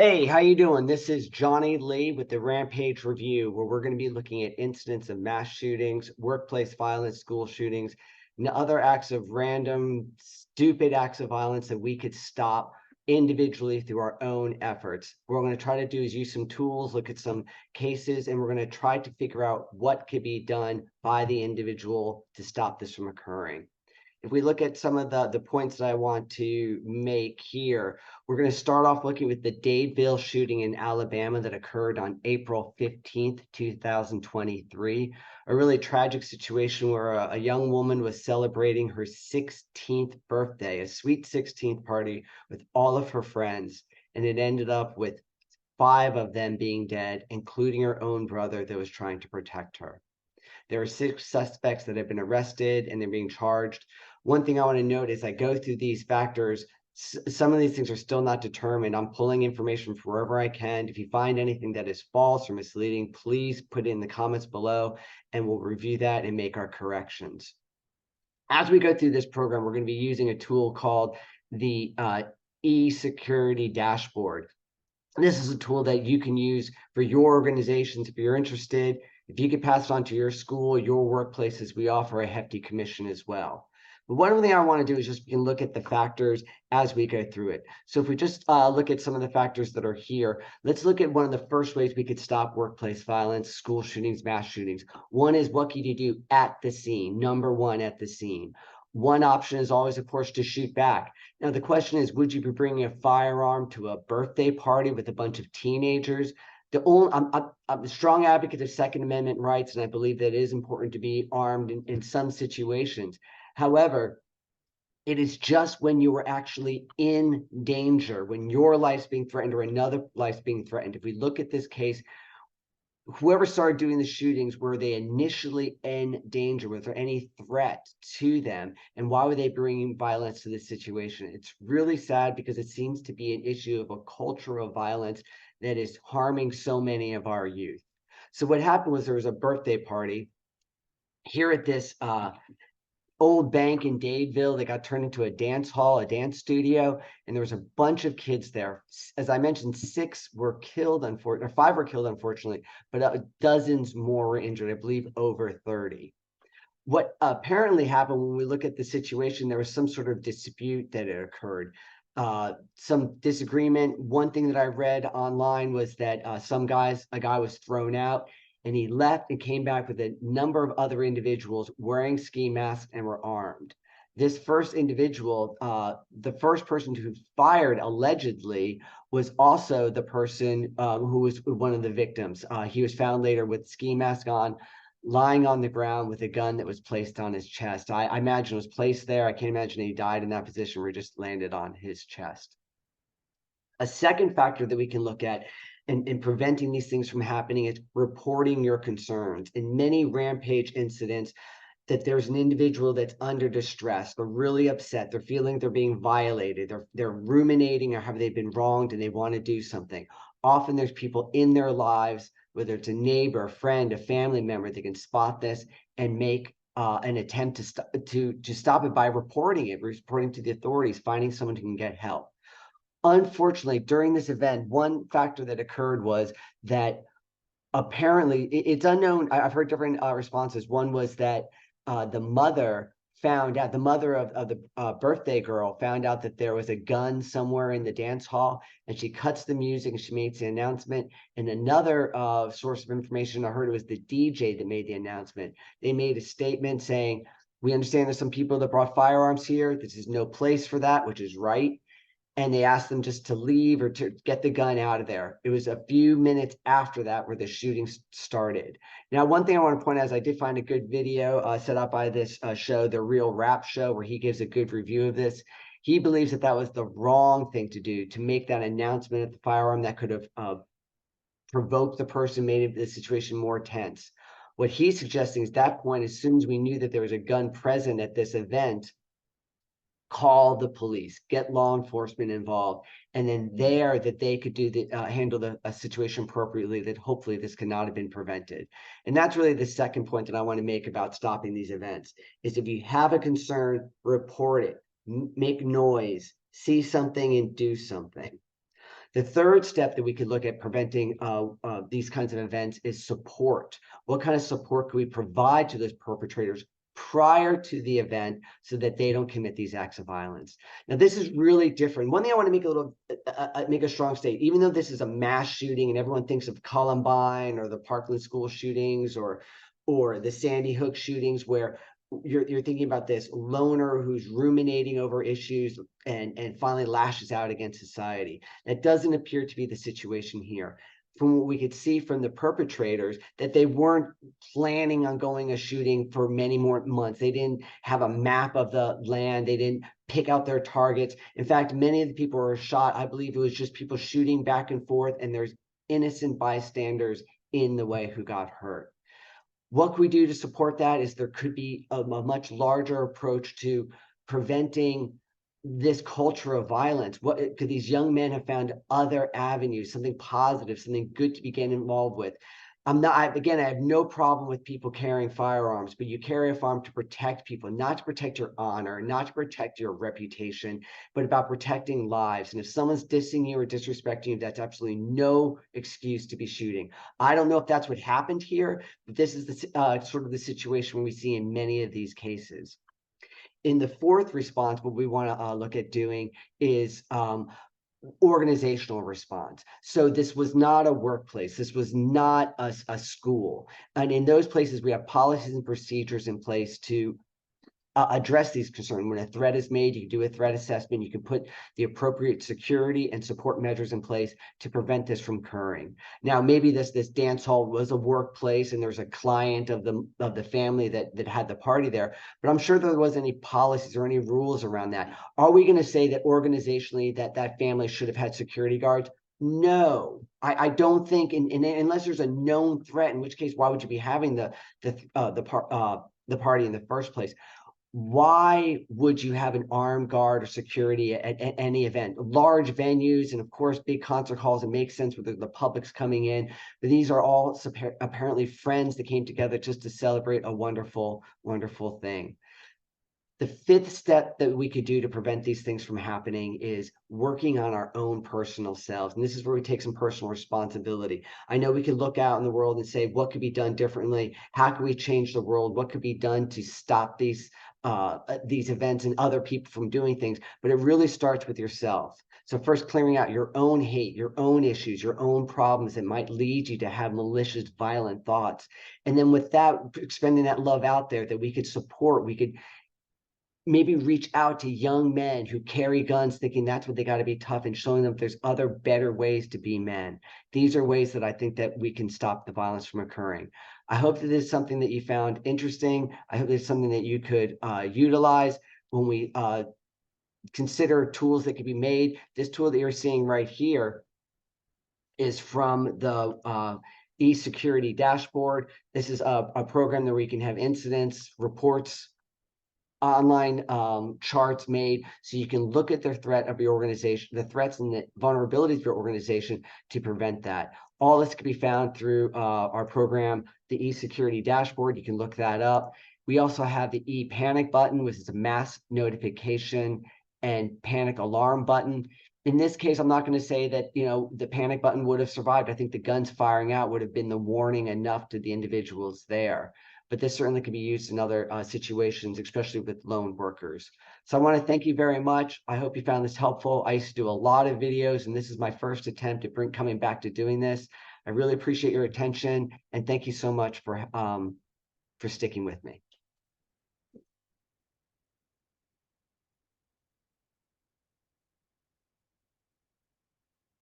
Hey, how you doing? This is Johnny Lee with the Rampage Review, where we're going to be looking at incidents of mass shootings, workplace violence, school shootings, and other acts of random, stupid acts of violence that we could stop individually through our own efforts. What we're going to try to do is use some tools, look at some cases, and we're going to try to figure out what could be done by the individual to stop this from occurring. If we look at some of the points that I want to make here, we're going to start off looking with the Dadeville shooting in Alabama that occurred on April 15th, 2023. A really tragic situation where a young woman was celebrating her 16th birthday, a sweet 16th party with all of her friends, and it ended up with 5 of them being dead, including her own brother that was trying to protect her. There are 6 suspects that have been arrested and they're being charged. One thing I want to note is I go through these factors. Some of these things are still not determined. I'm pulling information from wherever I can. If you find anything that is false or misleading, please put it in the comments below and we'll review that and make our corrections. As we go through this program, we're going to be using a tool called the e-security dashboard. This is a tool that you can use for your organizations if you're interested. If you could pass it on to your school, your workplaces, we offer a hefty commission as well. But one thing I want to do is just look at the factors as we go through it. So if we just look at some of the factors that are here, let's look at one of the first ways we could stop workplace violence, school shootings, mass shootings. One is, what can you do at the scene? Number one, at the scene. One option is always, of course, to shoot back. Now, the question is, would you be bringing a firearm to a birthday party with a bunch of teenagers? I'm a strong advocate of Second Amendment rights, and I believe that it is important to be armed in some situations. However, it is just when you are actually in danger, when your life's being threatened or another life's being threatened. If we look at this case, whoever started doing the shootings, were they initially in danger? Was there any threat to them? And why were they bringing violence to this situation? It's really sad because it seems to be an issue of a culture of violence that is harming so many of our youth. So what happened was there was a birthday party here at this old bank in Dadeville that got turned into a dance hall, a dance studio, and there was a bunch of kids there. As I mentioned, 6 were killed, unfortunately, or 5 were killed, unfortunately, but dozens more were injured, I believe over 30. What apparently happened when we look at the situation, there was some sort of dispute that had occurred. Some disagreement. One thing that I read online was that a guy was thrown out and he left and came back with a number of other individuals wearing ski masks and were armed. This first individual, the first person who fired allegedly, was also the person who was one of the victims. He was found later with ski mask on, lying on the ground with a gun that was placed on his chest. I imagine it was placed there. I can't imagine he died in that position where it just landed on his chest. A second factor that we can look at in preventing these things from happening is reporting your concerns. In many rampage incidents, that there's an individual that's under distress, they're really upset, they're feeling they're being violated, they're ruminating or have they been wronged and they want to do something. Often there's people in their lives, whether it's a neighbor, a friend, a family member, that can spot this and make an attempt to stop it by reporting to the authorities, finding someone who can get help. Unfortunately, during this event, one factor that occurred was that apparently it's unknown. I've heard different responses. One was that the mother found out, the mother of the birthday girl found out that there was a gun somewhere in the dance hall, and she cuts the music and she makes the announcement. And another source of information I heard, it was the DJ that made the announcement. They made a statement saying, "We understand there's some people that brought firearms here. This is no place for that," which is right. And they asked them just to leave or to get the gun out of there. It was a few minutes after that where the shooting started. Now, one thing I want to point out is I did find a good video set up by this show, The Real Rap Show, where he gives a good review of this. He believes that that was the wrong thing to do, to make that announcement at the firearm that could have provoked the person, made the situation more tense. What he's suggesting is, at that point, as soon as we knew that there was a gun present at this event, call the police, get law enforcement involved, and then there that they could do the handle the situation appropriately, that hopefully this could not have been prevented. And that's really the second point that I want to make about stopping these events, is if you have a concern, report it, make noise, see something and do something. The third step that we could look at preventing these kinds of events is support. What kind of support can we provide to those perpetrators prior to the event so that they don't commit these acts of violence? Now, this is really different. One thing I want to make make a strong state, even though this is a mass shooting and everyone thinks of Columbine or the Parkland school shootings or the Sandy Hook shootings, where you're thinking about this loner who's ruminating over issues and finally lashes out against society. That doesn't appear to be the situation here. From what we could see from the perpetrators, that they weren't planning on going a shooting for many more months. They didn't have a map of the land. They didn't pick out their targets. In fact, many of the people who were shot, I believe it was just people shooting back and forth, and there's innocent bystanders in the way who got hurt. What can we do to support that is there could be a much larger approach to preventing this culture of violence. What could these young men have found other avenues, something positive, something good to be getting involved with? I have no problem with people carrying firearms, but you carry a firearm to protect people, not to protect your honor, not to protect your reputation, but about protecting lives. And if someone's dissing you or disrespecting you, that's absolutely no excuse to be shooting. I don't know if that's what happened here, but this is the sort of the situation we see in many of these cases. In the fourth response, what we want to look at doing is organizational response. So this was not a workplace. This was not a school. And in those places, we have policies and procedures in place to address these concerns. When a threat is made, you can do a threat assessment. You can put the appropriate security and support measures in place to prevent this from occurring. Now, maybe this dance hall was a workplace and there's a client of the family that had the party there, but I'm sure there wasn't any policies or any rules around that. Are we going to say that organizationally that family should have had security guards? No, I don't think, unless there's a known threat, in which case, why would you be having the party in the first place? Why would you have an armed guard or security at any event? Large venues and, of course, big concert halls, it makes sense with the public's coming in. But these are all apparently friends that came together just to celebrate a wonderful, wonderful thing. The fifth step that we could do to prevent these things from happening is working on our own personal selves. And this is where we take some personal responsibility. I know we can look out in the world and say, what could be done differently? How can we change the world? What could be done to stop these events and other people from doing things? But it really starts with yourself. So first, clearing out your own hate, your own issues, your own problems that might lead you to have malicious, violent thoughts. And then with that, expending that love out there that we could support, we could maybe reach out to young men who carry guns thinking that's what they got to be tough, and showing them there's other better ways to be men. These are ways that I think that we can stop the violence from occurring. I hope that this is something that you found interesting. I hope it's something that you could utilize when we consider tools that could be made. This tool that you're seeing right here is from the e-security dashboard. This is a program that we can have incidents, reports, online charts made so you can look at the threat of your organization, the threats and the vulnerabilities of your organization to prevent that. All this can be found through our program, the e-security dashboard. You can look that up. We also have the e-panic button, which is a mass notification and panic alarm button. In this case, I'm not going to say that, the panic button would have survived. I think the guns firing out would have been the warning enough to the individuals there. But this certainly can be used in other situations, especially with lone workers. So I want to thank you very much. I hope you found this helpful. I used to do a lot of videos, and this is my first attempt at coming back to doing this. I really appreciate your attention, and thank you so much for sticking with me.